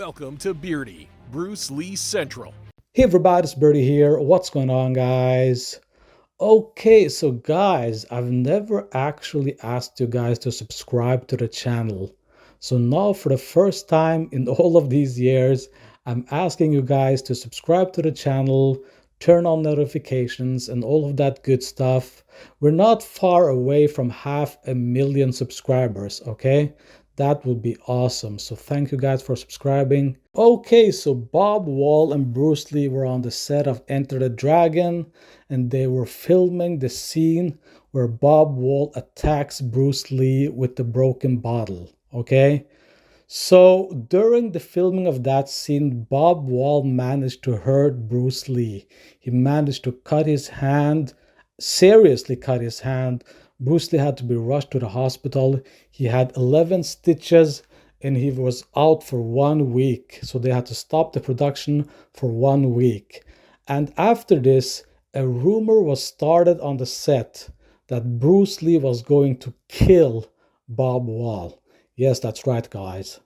Welcome to Beardy, Bruce Lee Central. Hey everybody, it's Birdie here. What's going on, guys? Okay, so guys, I've never actually asked you guys to subscribe to the channel. So now for the first time in all of these years, I'm asking you guys to subscribe to the channel, turn on notifications and all of that good stuff. We're not far away from 500,000 subscribers, okay? That would be awesome. So thank you guys for subscribing. Okay, so Bob Wall and Bruce Lee were on the set of Enter the Dragon, and they were filming the scene where Bob Wall attacks Bruce Lee with the broken bottle. Okay, so during the filming of that scene, Bob Wall managed to hurt Bruce Lee. He managed to cut his hand, seriously cut his hand. Bruce Lee had to be rushed to the hospital. He had 11 stitches and he was out for 1 week. So they had to stop the production for 1 week. And after this, a rumor was started on the set that Bruce Lee was going to kill Bob Wall. Yes, that's right, guys.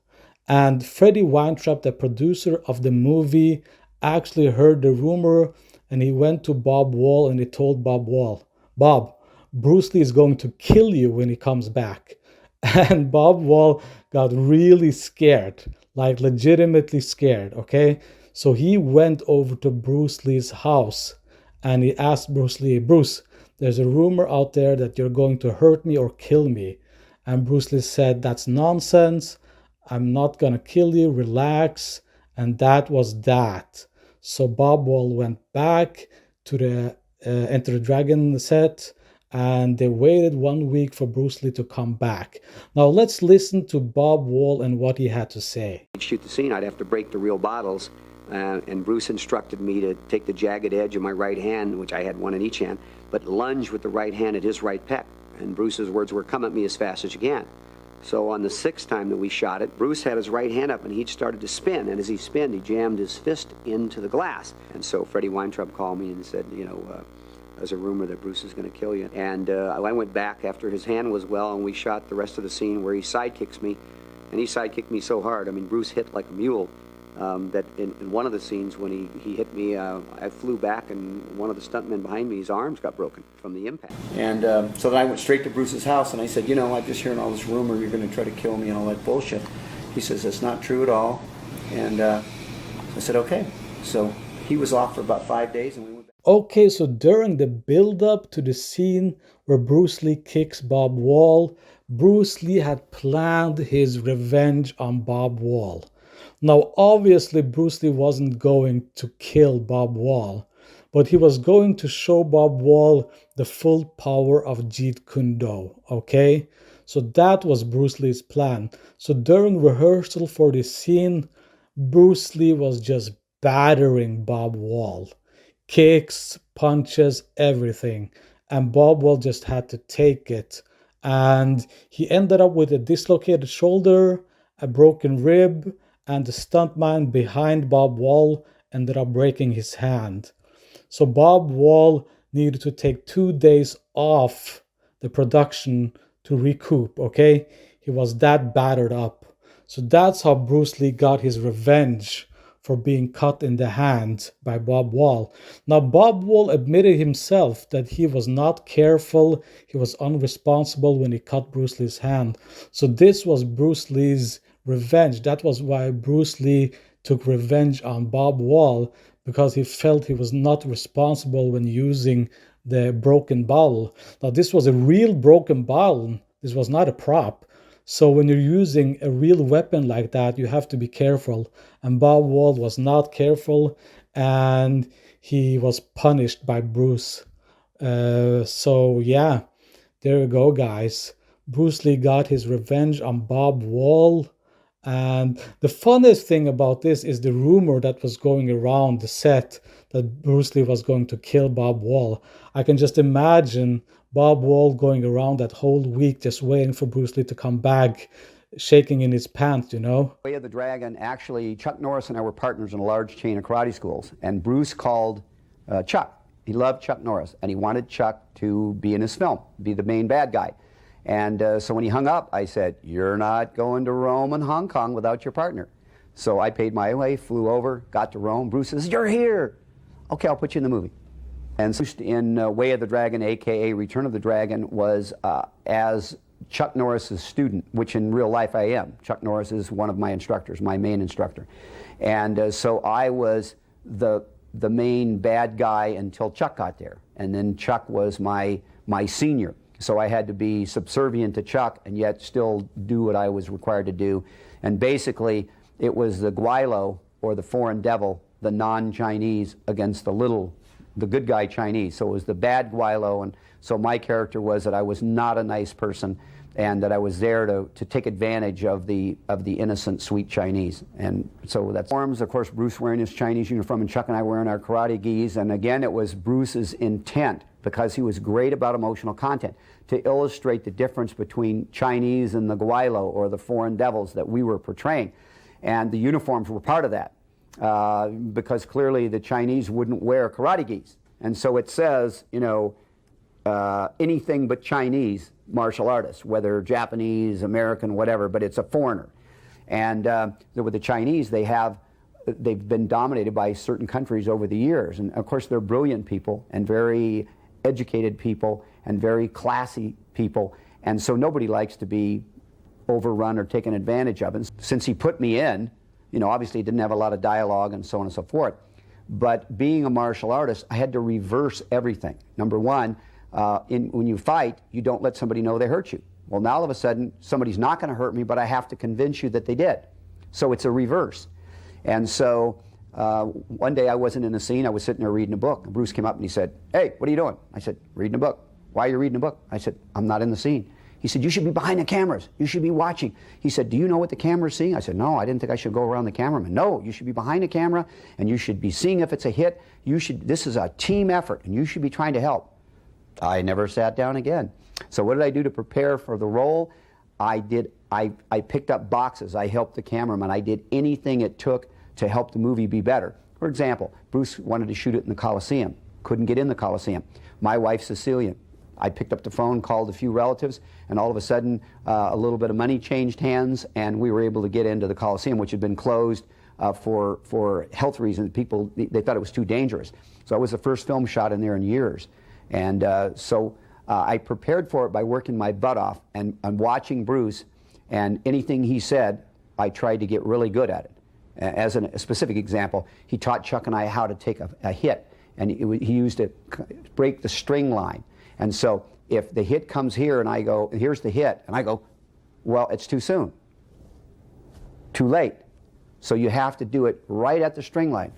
And Freddie Weintraub, the producer of the movie, actually heard the rumor and he went to Bob Wall and he told Bob Wall, "Bob, Bruce Lee is going to kill you when he comes back." And Bob Wall got really scared, like legitimately scared, okay? So he went over to Bruce Lee's house and he asked Bruce Lee, "Bruce, there's a rumor out there that you're going to hurt me or kill me." And Bruce Lee said, "That's nonsense. I'm not gonna kill you, relax." And that was that. So Bob Wall went back to the Enter the Dragon set, and they waited 1 week for Bruce Lee to come back. Now let's listen to Bob Wall and what he had to say. To shoot the scene, I'd have to break the real bottles, and Bruce instructed me to take the jagged edge of my right hand, which I had one in each hand, but lunge with the right hand at his right pec. And Bruce's words were, "Come at me as fast as you can." So on the 6th time that we shot it, Bruce had his right hand up and he'd started to spin, and as he spinned, he jammed his fist into the glass. And so Freddie Weintraub called me and said, there's a rumor that Bruce is going to kill you. And I went back after his hand was well, and we shot the rest of the scene where he sidekicks me. And he sidekicked me so hard, I mean, Bruce hit like a mule, that in one of the scenes when he hit me, I flew back, and one of the stuntmen behind me, his arms got broken from the impact. And so then I went straight to Bruce's house, and I said, I'm just hearing all this rumor, you're going to try to kill me and all that bullshit. He says, "That's not true at all." And I said, "Okay." So he was off for about 5 days, and we went back. Okay, so during the build-up to the scene where Bruce Lee kicks Bob Wall, Bruce Lee had planned his revenge on Bob Wall. Now, obviously, Bruce Lee wasn't going to kill Bob Wall, but he was going to show Bob Wall the full power of Jeet Kune Do, okay? So that was Bruce Lee's plan. So during rehearsal for this scene, Bruce Lee was just battering Bob Wall. Kicks, punches, everything. And Bob Wall just had to take it. And he ended up with a dislocated shoulder, a broken rib, and the stuntman behind Bob Wall ended up breaking his hand. So Bob Wall needed to take 2 days off the production to recoup, okay? He was that battered up. So that's how Bruce Lee got his revenge for being cut in the hand by Bob Wall. Now, Bob Wall admitted himself that he was not careful, he was unresponsible when he cut Bruce Lee's hand. So this was Bruce Lee's revenge. That was why Bruce Lee took revenge on Bob Wall, because he felt he was not responsible when using the broken bottle. Now, this was a real broken bottle. This was not a prop. So when you're using a real weapon like that, you have to be careful. And Bob Wall was not careful, and he was punished by Bruce. So yeah, there you go, guys. Bruce Lee got his revenge on Bob Wall. And the funniest thing about this is the rumor that was going around the set that Bruce Lee was going to kill Bob Wall. I can just imagine Bob Wall going around that whole week just waiting for Bruce Lee to come back, shaking in his pants, Way of the Dragon, actually, Chuck Norris and I were partners in a large chain of karate schools, and Bruce called Chuck. He loved Chuck Norris, and he wanted Chuck to be in his film, be the main bad guy. And so when he hung up, I said, "You're not going to Rome and Hong Kong without your partner." So I paid my way, flew over, got to Rome. Bruce says, "You're here. Okay, I'll put you in the movie." And so in Way of the Dragon, a.k.a. Return of the Dragon, was as Chuck Norris's student, which in real life I am. Chuck Norris is one of my instructors, my main instructor. And so I was the main bad guy until Chuck got there. And then Chuck was my senior. So I had to be subservient to Chuck and yet still do what I was required to do. And basically, it was the Guilo, or the foreign devil, the non-Chinese, against the good guy Chinese. So it was the bad Guilo, and so my character was that I was not a nice person, and that I was there to take advantage of the innocent, sweet Chinese. And so that's forms. Of course, Bruce wearing his Chinese uniform, and Chuck and I wearing our karate gis. And again, it was Bruce's intent, because he was great about emotional content, to illustrate the difference between Chinese and the Guilo, or the foreign devils, that we were portraying. And the uniforms were part of that, because clearly the Chinese wouldn't wear karate gis. And so it says, you know, anything but Chinese martial artists, whether Japanese, American, whatever, but it's a foreigner. And with the Chinese, they've been dominated by certain countries over the years. And of course, they're brilliant people, and very educated people, and very classy people. And so nobody likes to be overrun or taken advantage of. And since he put me in, you know, obviously he didn't have a lot of dialogue and so on and so forth. But being a martial artist, I had to reverse everything. Number one, when you fight, you don't let somebody know they hurt you. Well, now all of a sudden, somebody's not going to hurt me, but I have to convince you that they did. So it's a reverse. And so one day I wasn't in a scene, I was sitting there reading a book. And Bruce came up and he said, "Hey, what are you doing?" I said, "Reading a book." "Why are you reading a book?" I said, "I'm not in the scene." He said, "You should be behind the cameras. You should be watching." He said, "Do you know what the camera's seeing?" I said, "No, I didn't think I should go around the cameraman." "No, you should be behind the camera, and you should be seeing if it's a hit. This is a team effort, and you should be trying to help." I never sat down again. So what did I do to prepare for the role? I picked up boxes. I helped the cameraman. I did anything it took to help the movie be better. For example, Bruce wanted to shoot it in the Coliseum. Couldn't get in the Coliseum. My wife's Sicilian. I picked up the phone, called a few relatives, and all of a sudden a little bit of money changed hands, and we were able to get into the Coliseum, which had been closed for health reasons. People, they thought it was too dangerous. So it was the first film shot in there in years. And so I prepared for it by working my butt off and watching Bruce, and anything he said, I tried to get really good at it. As a specific example, he taught Chuck and I how to take a hit, and he used to break the string line. And so if the hit comes here and I go, "Here's the hit," and I go, "Well, it's too soon, too late." So you have to do it right at the string line,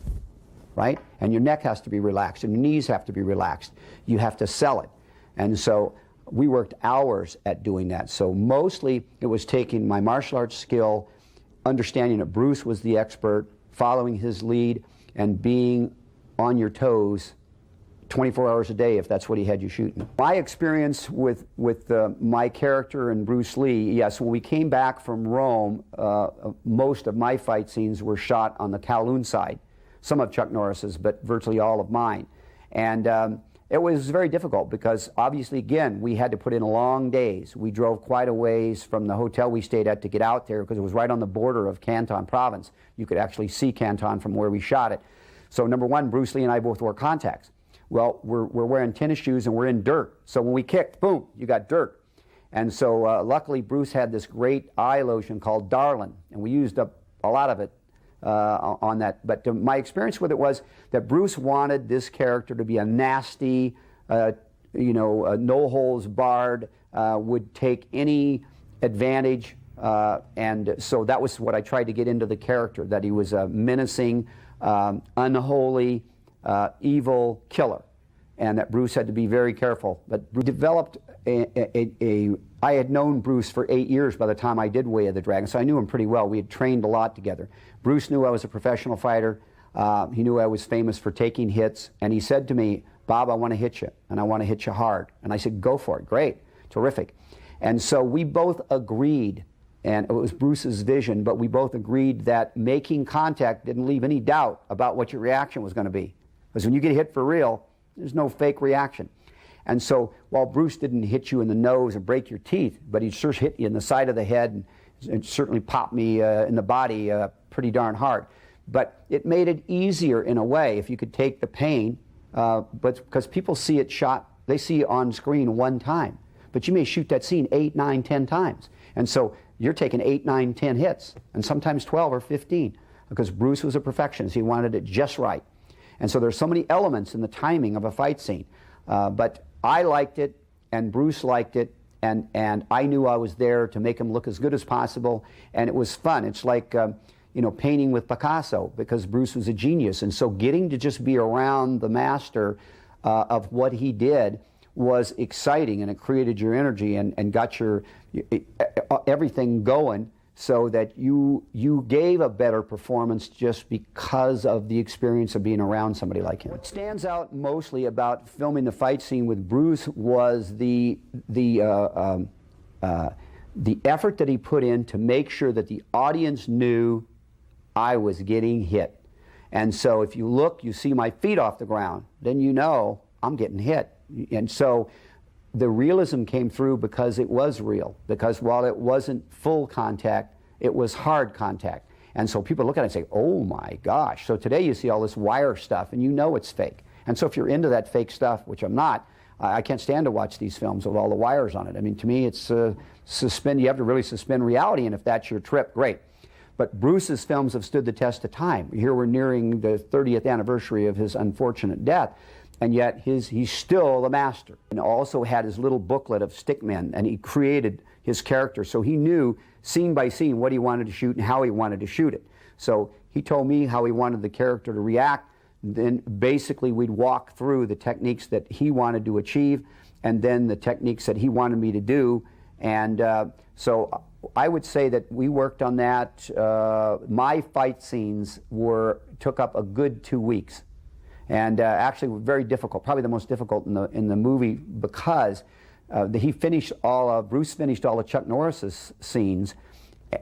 right? And your neck has to be relaxed, and your knees have to be relaxed. You have to sell it. And so we worked hours at doing that. So mostly it was taking my martial arts skill, understanding that Bruce was the expert, following his lead, and being on your toes 24 hours a day if that's what he had you shooting. My experience with my character and Bruce Lee, yes, when we came back from Rome, most of my fight scenes were shot on the Kowloon side. Some of Chuck Norris's, but virtually all of mine. And it was very difficult because obviously, again, we had to put in long days. We drove quite a ways from the hotel we stayed at to get out there because it was right on the border of Canton province. You could actually see Canton from where we shot it. So number one, Bruce Lee and I both wore contacts. Well, we're wearing tennis shoes and we're in dirt. So when we kicked, boom, you got dirt. And so luckily Bruce had this great eye lotion called Darlin, and we used up a lot of it on that. But my experience with it was that Bruce wanted this character to be a nasty, no holds barred, would take any advantage. And so that was what I tried to get into the character, that he was a menacing, unholy, evil killer, and that Bruce had to be very careful. But Bruce developed I had known Bruce for 8 years by the time I did Way of the Dragon, so I knew him pretty well. We had trained a lot together. Bruce knew I was a professional fighter. He knew I was famous for taking hits, and he said to me, "Bob, I want to hit you, and I want to hit you hard." And I said, "Go for it." "Great, terrific." And so we both agreed, and it was Bruce's vision, but we both agreed that making contact didn't leave any doubt about what your reaction was going to be. Because when you get hit for real, there's no fake reaction. And so while Bruce didn't hit you in the nose or break your teeth, but he'd sure hit you in the side of the head It certainly popped me in the body pretty darn hard. But it made it easier in a way if you could take the pain, but because people see it shot, they see it on screen one time. But you may shoot that scene 8, 9, 10 times. And so you're taking 8, 9, 10 hits, and sometimes 12 or 15, because Bruce was a perfectionist. He wanted it just right. And so there's so many elements in the timing of a fight scene. But I liked it, and Bruce liked it, and I knew I was there to make him look as good as possible, and it was fun. It's like, you know, painting with Picasso, because Bruce was a genius. And so getting to just be around the master of what he did was exciting, and it created your energy and got your everything going, so that you gave a better performance just because of the experience of being around somebody like him. What stands out mostly about filming the fight scene with Bruce was the effort that he put in to make sure that the audience knew I was getting hit. And so if you look, you see my feet off the ground, then you know I'm getting hit. And so the realism came through because it was real, because while it wasn't full contact, it was hard contact. And so people look at it and say, oh my gosh. So today you see all this wire stuff and you know it's fake. And so if you're into that fake stuff, which I'm not, I can't stand to watch these films with all the wires on it. I mean, to me, it's you have to really suspend reality, and if that's your trip, great. But Bruce's films have stood the test of time. Here we're nearing the 30th anniversary of his unfortunate death, and yet he's still the master. And also had his little booklet of stickmen, and he created his character, so he knew scene by scene what he wanted to shoot and how he wanted to shoot it. So he told me how he wanted the character to react. Then basically we'd walk through the techniques that he wanted to achieve, and then the techniques that he wanted me to do. And so I would say that we worked on that. My fight scenes took up a good 2 weeks. And actually were very difficult, probably the most difficult in the movie, because Bruce finished all of Chuck Norris's scenes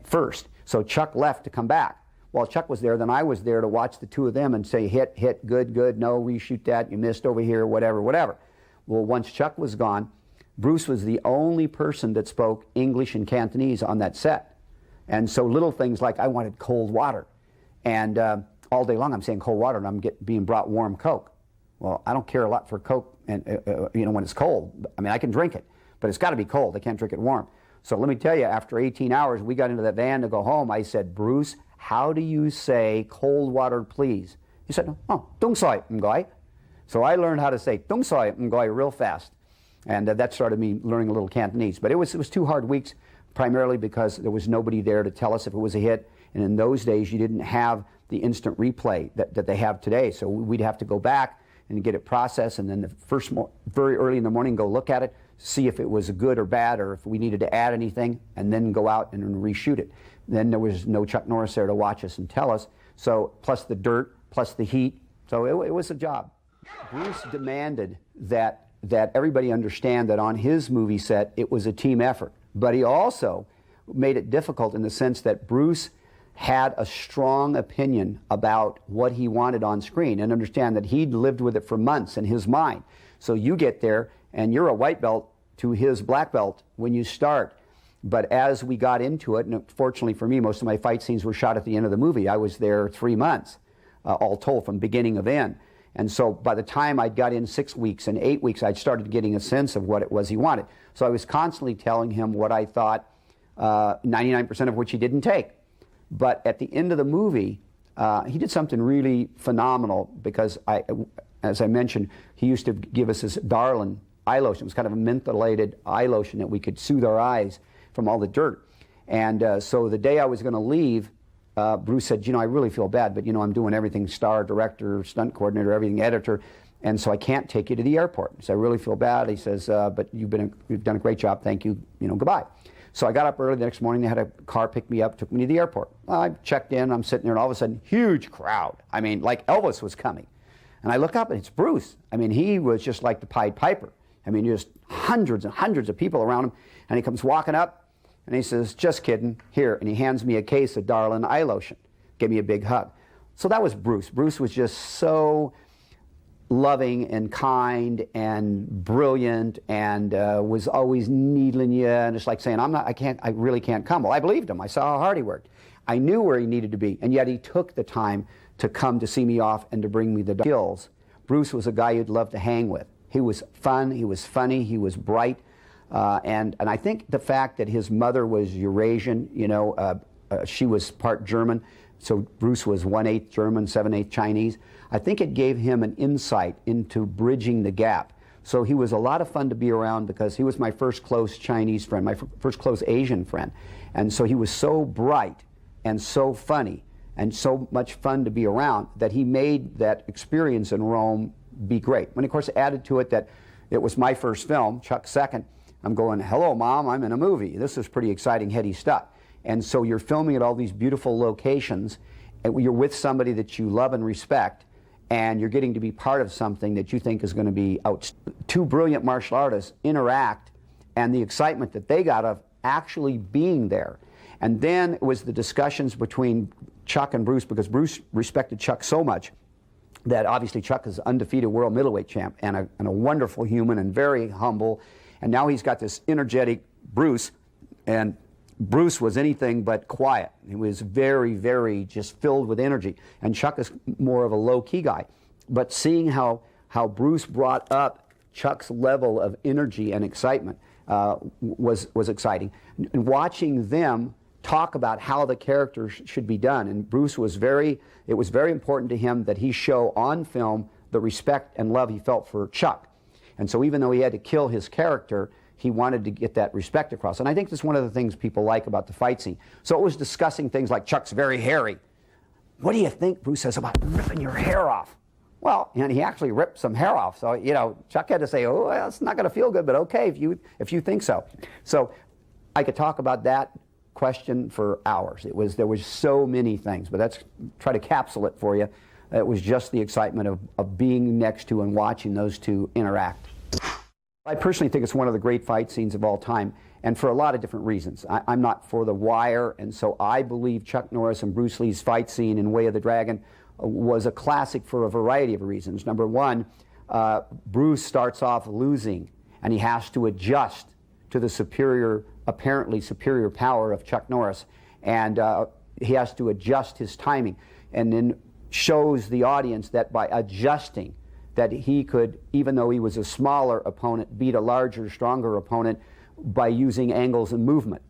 first. So Chuck left to come back. While Chuck was there, then I was there to watch the two of them and say, hit, good, no, reshoot that, you missed over here, whatever. Well, once Chuck was gone, Bruce was the only person that spoke English and Cantonese on that set. And so little things like, I wanted cold water. And all day long I'm saying cold water, and I'm being brought warm Coke. Well, I don't care a lot for Coke, and you know, when it's cold. I mean, I can drink it, but it's got to be cold. I can't drink it warm. So let me tell you, after 18 hours, we got into that van to go home. I said, Bruce, how do you say cold water, please? He said, oh, tung soi ngoy. So I learned how to say tung soi ngoy real fast, and that started me learning a little Cantonese. But it was 2 hard weeks, primarily because there was nobody there to tell us if it was a hit. And in those days, you didn't have the instant replay that they have today. So we'd have to go back and get it processed, and then very early in the morning, go look at it, see if it was good or bad, or if we needed to add anything, and then go out and reshoot it. Then there was no Chuck Norris there to watch us and tell us. So plus the dirt, plus the heat. So it was a job. Bruce demanded that everybody understand that on his movie set, it was a team effort. But he also made it difficult in the sense that Bruce had a strong opinion about what he wanted on screen, and understand that he'd lived with it for months in his mind. So you get there and you're a white belt to his black belt when you start. But as we got into it, and fortunately for me, most of my fight scenes were shot at the end of the movie. I was there 3 months, all told, from beginning of end. And so by the time I got in 6 weeks and 8 weeks, I'd started getting a sense of what it was he wanted. So I was constantly telling him what I thought, 99% of which he didn't take. But at the end of the movie, he did something really phenomenal, because as I mentioned, he used to give us this 𝘽𝙧𝙪𝙘𝙧 eye lotion. It was kind of a mentholated eye lotion that we could soothe our eyes from all the dirt. And so the day I was going to leave, Bruce said, you know, I really feel bad, but you know, I'm doing everything, star, director, stunt coordinator, everything, editor, and so I can't take you to the airport. So I really feel bad. He says, but you've done a great job, thank you, you know, goodbye. So I got up early the next morning. They had a car pick me up, took me to the airport. I checked in, I'm sitting there, and all of a sudden, huge crowd. I mean, like Elvis was coming. And I look up, and it's Bruce. I mean, he was just like the Pied Piper. I mean, just hundreds and hundreds of people around him. And he comes walking up, and he says, just kidding, here. And he hands me a case of 𝘽𝙧𝙪𝙘𝙧 eye lotion. Gave me a big hug. So that was Bruce. Bruce was just so loving and kind and brilliant and was always needling you, and it's like saying, I really can't come. Well, I believed him. I saw how hard he worked. I knew where he needed to be, and yet he took the time to come to see me off and to bring me the skills. Bruce was a guy you'd love to hang with. He was fun, he was funny, he was bright, and I think the fact that his mother was Eurasian, you know, she was part German, so Bruce was 1/8 German, 7/8 Chinese. I think it gave him an insight into bridging the gap. So he was a lot of fun to be around because he was my first close Chinese friend, my first close Asian friend. And so he was so bright and so funny and so much fun to be around that he made that experience in Rome be great. When, of course, added to it that it was my first film, Chuck's second, I'm going, hello, Mom, I'm in a movie. This is pretty exciting, heady stuff. And so you're filming at all these beautiful locations, and you're with somebody that you love and respect, and you're getting to be part of something that you think is going to be out. Two brilliant martial artists interact, and the excitement that they got of actually being there. And then it was the discussions between Chuck and Bruce, because Bruce respected Chuck so much that obviously Chuck is undefeated world middleweight champ and a wonderful human and very humble. And now he's got this energetic Bruce, and Bruce was anything but quiet. He was very, very just filled with energy. And Chuck is more of a low-key guy. But seeing how Bruce brought up Chuck's level of energy and excitement was exciting. And watching them talk about how the characters should be done. And Bruce was it was very important to him that he show on film the respect and love he felt for Chuck. And so even though he had to kill his character, he wanted to get that respect across. And I think that's one of the things people like about the fight scene. So it was discussing things like Chuck's very hairy. What do you think, Bruce says, about ripping your hair off? Well, and he actually ripped some hair off. So, you know, Chuck had to say, oh, well, it's not going to feel good, but okay if you think so. So I could talk about that question for hours. There was so many things, but let's try to capsule it for you. It was just the excitement of being next to and watching those two interact. I personally think it's one of the great fight scenes of all time, and for a lot of different reasons. I'm not for The Wire, and so I believe Chuck Norris and Bruce Lee's fight scene in Way of the Dragon was a classic for a variety of reasons. Number one, Bruce starts off losing, and he has to adjust to the apparently superior power of Chuck Norris, and he has to adjust his timing, and then shows the audience that by adjusting, that he could, even though he was a smaller opponent, beat a larger, stronger opponent by using angles and movement.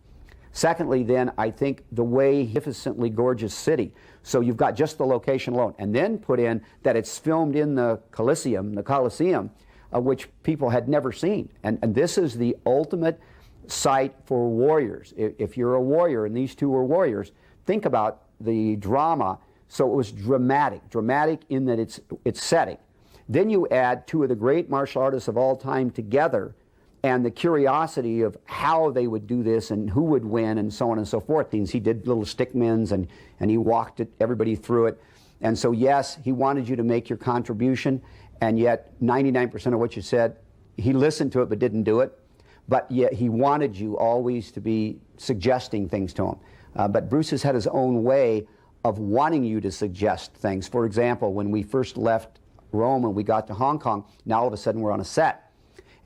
Secondly, then, I think the way magnificently gorgeous city. So you've got just the location alone, and then put in that it's filmed in the Coliseum, which people had never seen. And this is the ultimate site for warriors. If you're a warrior, and these two were warriors, think about the drama. So it was dramatic in that its setting. Then you add two of the great martial artists of all time together, and the curiosity of how they would do this and who would win and so on and so forth. He did little stickmans and he walked everybody through it. And so yes, he wanted you to make your contribution, and yet 99% of what you said, he listened to it but didn't do it. But yet he wanted you always to be suggesting things to him. But Bruce has had his own way of wanting you to suggest things. For example, when we first left Rome and we got to Hong Kong, now all of a sudden we're on a set.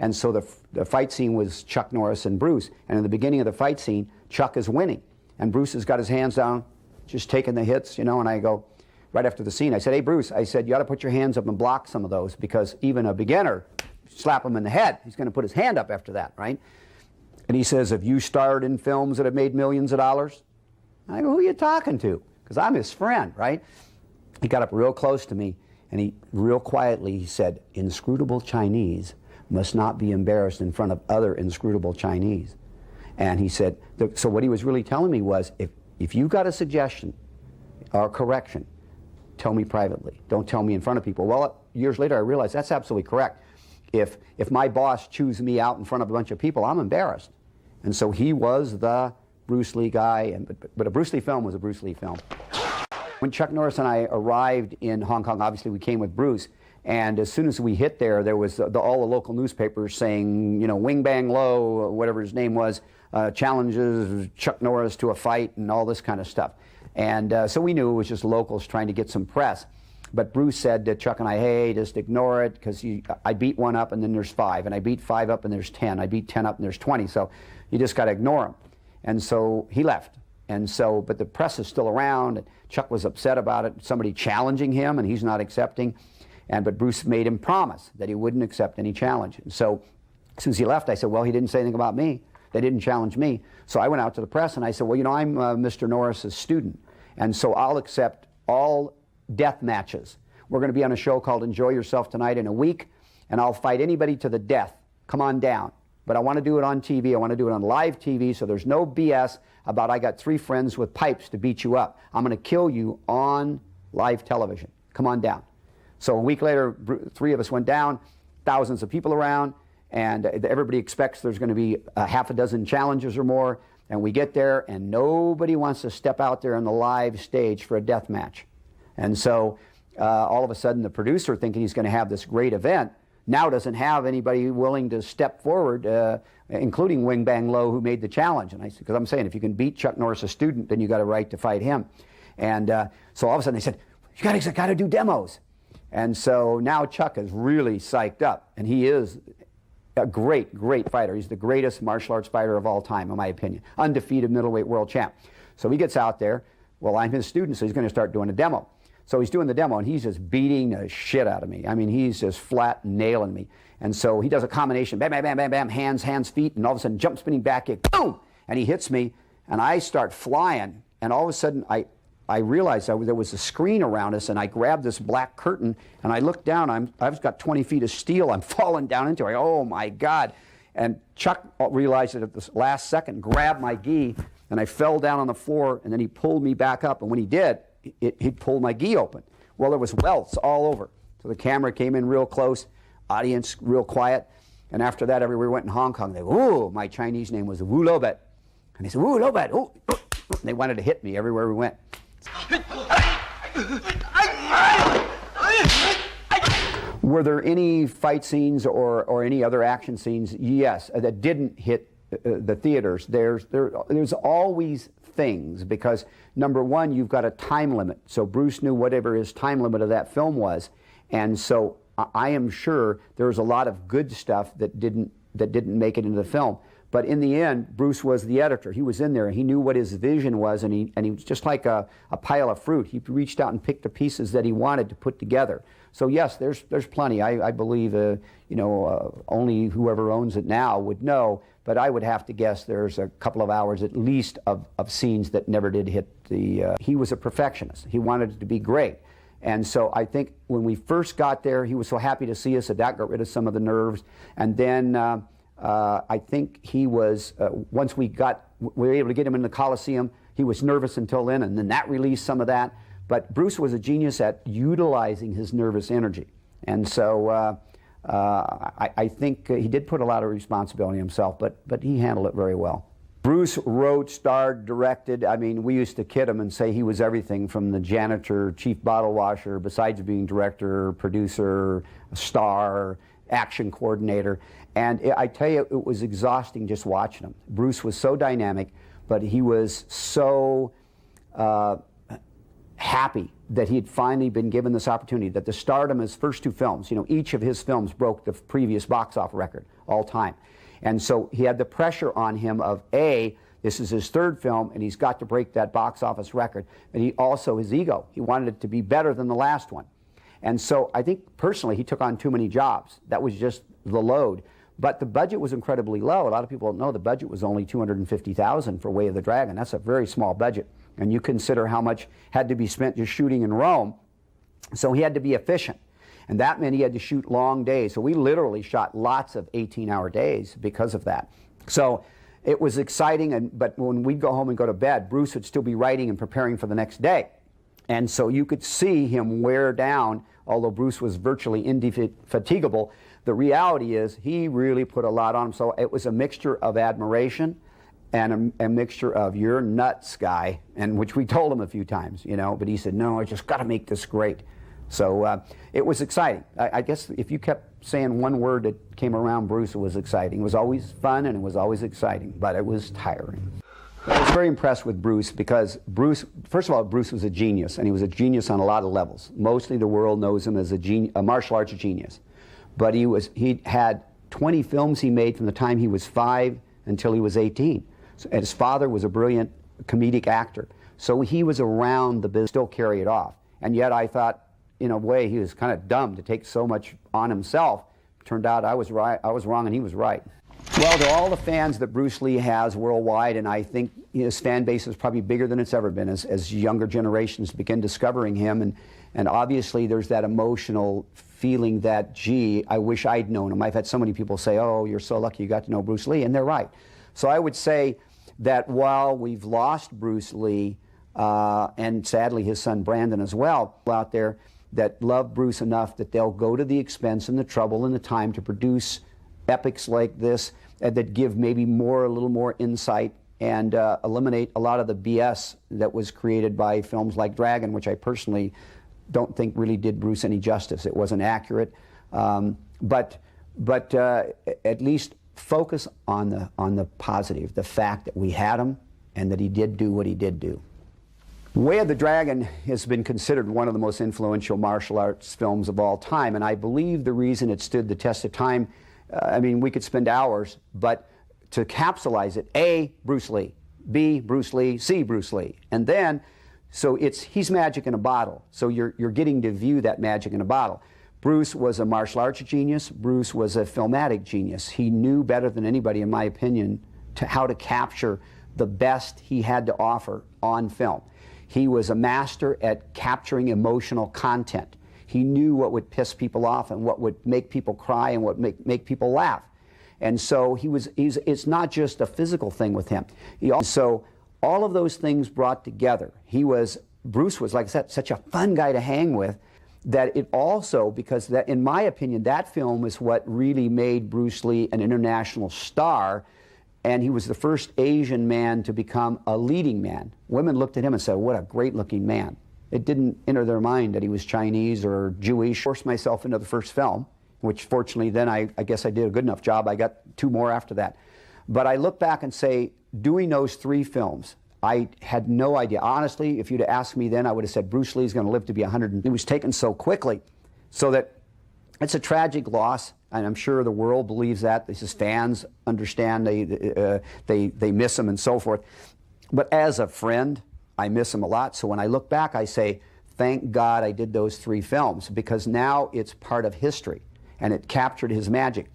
And so the fight scene was Chuck Norris and Bruce. And in the beginning of the fight scene, Chuck is winning. And Bruce has got his hands down, just taking the hits, you know, and I go, right after the scene, I said, hey, Bruce, I said, you ought to put your hands up and block some of those, because even a beginner, slap him in the head, he's going to put his hand up after that, right? And he says, have you starred in films that have made millions of dollars? I go, who are you talking to? Because I'm his friend, right? He got up real close to me, and he, real quietly, he said, inscrutable Chinese must not be embarrassed in front of other inscrutable Chinese. And he said, so what he was really telling me was, if you got a suggestion or correction, tell me privately. Don't tell me in front of people. Well, years later, I realized that's absolutely correct. If my boss chews me out in front of a bunch of people, I'm embarrassed. And so he was the Bruce Lee guy, but a Bruce Lee film was a Bruce Lee film. When Chuck Norris and I arrived in Hong Kong, obviously we came with Bruce, and as soon as we hit there was all the local newspapers saying, you know, Wing Bang Lo, whatever his name was, challenges Chuck Norris to a fight and all this kind of stuff. And so we knew it was just locals trying to get some press. But Bruce said to Chuck and I, hey, just ignore it, because I beat 1 up and then there's 5, and I beat 5 up and there's 10, I beat 10 up and there's 20, so you just got to ignore him. And so he left. And so, but the press is still around, and Chuck was upset about it, somebody challenging him, and he's not accepting. But Bruce made him promise that he wouldn't accept any challenge. And so as soon as he left, I said, well, he didn't say anything about me. They didn't challenge me. So I went out to the press and I said, well, you know, I'm Mr. Norris's student, and so I'll accept all death matches. We're going to be on a show called Enjoy Yourself Tonight in a week, and I'll fight anybody to the death. Come on down. But I want to do it on TV. I want to do it on live TV, so there's no BS about I got 3 friends with pipes to beat you up. I'm going to kill you on live television. Come on down. So a week later, 3 of us went down, thousands of people around, and everybody expects there's going to be half a dozen challenges or more, and we get there, and nobody wants to step out there on the live stage for a death match. And so all of a sudden, the producer, thinking he's going to have this great event, now doesn't have anybody willing to step forward, including Wing Bang Lo, who made the challenge. And I said, because I'm saying, if you can beat Chuck Norris, a student, then you got a right to fight him. And so all of a sudden they said, you got to do demos. And so now Chuck is really psyched up, and he is a great, great fighter. He's the greatest martial arts fighter of all time, in my opinion. Undefeated middleweight world champ. So he gets out there. Well, I'm his student, so he's going to start doing a demo. So he's doing the demo, and he's just beating the shit out of me. I mean, he's just flat nailing me. And so he does a combination, bam, bam, bam, bam, bam, hands, feet, and all of a sudden jump spinning back kick, boom! And he hits me, and I start flying, and all of a sudden I realized there was a screen around us, and I grabbed this black curtain, and I looked down. I've got 20 feet of steel. I'm falling down into it. Oh, my God. And Chuck realized it at the last second, grabbed my gi, and I fell down on the floor, and then he pulled me back up. And when he did, he pulled my gi open. Well, there was welts all over. So the camera came in real close, audience real quiet. And after that, everywhere we went in Hong Kong, they go, ooh, my Chinese name was 𝘽𝙧𝙪𝙘𝙧. And they said, 𝘽𝙧𝙪𝙘𝙧, ooh. And they wanted to hit me everywhere we went. Were there any fight scenes or any other action scenes? Yes, that didn't hit the theaters. There's always things, because number one, you've got a time limit. So Bruce knew whatever his time limit of that film was, and so I am sure there was a lot of good stuff that didn't make it into the film. But in the end, Bruce was the editor. He was in there, and he knew what his vision was, and he was just like a pile of fruit. He reached out and picked the pieces that he wanted to put together. So yes, there's plenty. I believe only whoever owns it now would know, but I would have to guess there's a couple of hours at least of scenes that never did hit the... He was a perfectionist. He wanted it to be great. And so I think when we first got there, he was so happy to see us that got rid of some of the nerves. And then I think he was, once we were able to get him in the Coliseum, he was nervous until then, and then that released some of that. But Bruce was a genius at utilizing his nervous energy. And so I think he did put a lot of responsibility on himself, but he handled it very well. Bruce wrote, starred, directed. I mean, we used to kid him and say he was everything from the janitor, chief bottle washer, besides being director, producer, star, action coordinator. And I tell you, it was exhausting just watching him. Bruce was so dynamic, but he was so happy that he had finally been given this opportunity, that the stardom of his first 2 films, each of his films broke the previous box office record all time. And so he had the pressure on him of, A, this is his 3rd film, and he's got to break that box office record. And he also, his ego, he wanted it to be better than the last one. And so I think personally he took on too many jobs. That was just the load. But the budget was incredibly low. A lot of people don't know the budget was only $250,000 for Way of the Dragon. That's a very small budget. And you consider how much had to be spent just shooting in Rome. So he had to be efficient. And that meant he had to shoot long days. So we literally shot lots of 18-hour days because of that. So it was exciting, but when we'd go home and go to bed, Bruce would still be writing and preparing for the next day. And so you could see him wear down, although Bruce was virtually indefatigable. The reality is he really put a lot on him. So it was a mixture of admiration and a mixture of, you're nuts, guy, and which we told him a few times, but he said, no, I just got to make this great. So it was exciting. I guess if you kept saying one word that came around Bruce, it was exciting. It was always fun and it was always exciting, but it was tiring. I was very impressed with Bruce because first of all, Bruce was a genius, and he was a genius on a lot of levels. Mostly the world knows him as a martial arts genius. But he had 20 films he made from the time he was 5 until he was 18. So, and his father was a brilliant comedic actor. So he was around the business, still carry it off. And yet I thought, in a way, he was kind of dumb to take so much on himself. Turned out I was right, I was wrong, and he was right. Well, to all the fans that Bruce Lee has worldwide, and I think his fan base is probably bigger than it's ever been as younger generations begin discovering him, and obviously there's that emotional feeling that, gee, I wish I'd known him. I've had so many people say, oh, you're so lucky you got to know Bruce Lee, and they're right. So I would say that while we've lost Bruce Lee, and sadly his son Brandon as well, out there that love Bruce enough that they'll go to the expense and the trouble and the time to produce epics like this that give maybe a little more insight and eliminate a lot of the BS that was created by films like Dragon, which I personally don't think really did Bruce any justice. It wasn't accurate, but at least focus on the positive, the fact that we had him and that he did do what he did do. Way of the Dragon has been considered one of the most influential martial arts films of all time, and I believe the reason it stood the test of time, I mean, we could spend hours, but to capsulize it, A, Bruce Lee, B, Bruce Lee, C, Bruce Lee, and then, so he's magic in a bottle, so you're getting to view that magic in a bottle. Bruce was a martial arts genius. Bruce was a filmatic genius. He knew better than anybody, in my opinion, how to capture the best he had to offer on film. He was a master at capturing emotional content. He knew what would piss people off and what would make people cry and what make people laugh. And so it's not just a physical thing with him. So all of those things brought together. Bruce was, like I said, such a fun guy to hang with, that it also, because that, in my opinion, that film is what really made Bruce Lee an international star, and he was the first Asian man to become a leading man. Women looked at him and said, what a great-looking man. It didn't enter their mind that he was Chinese or Jewish. I forced myself into the first film, which fortunately then I guess I did a good enough job. I got 2 more after that. But I look back and say, doing those 3 films, I had no idea. Honestly, if you'd have asked me then, I would have said Bruce Lee's going to live to be 100. It was taken so quickly, so that it's a tragic loss, and I'm sure the world believes that. His fans understand, they miss him and so forth. But as a friend, I miss him a lot. So when I look back, I say, thank God I did those 3 films, because now it's part of history, and it captured his magic.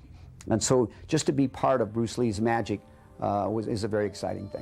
And so just to be part of Bruce Lee's magic is a very exciting thing.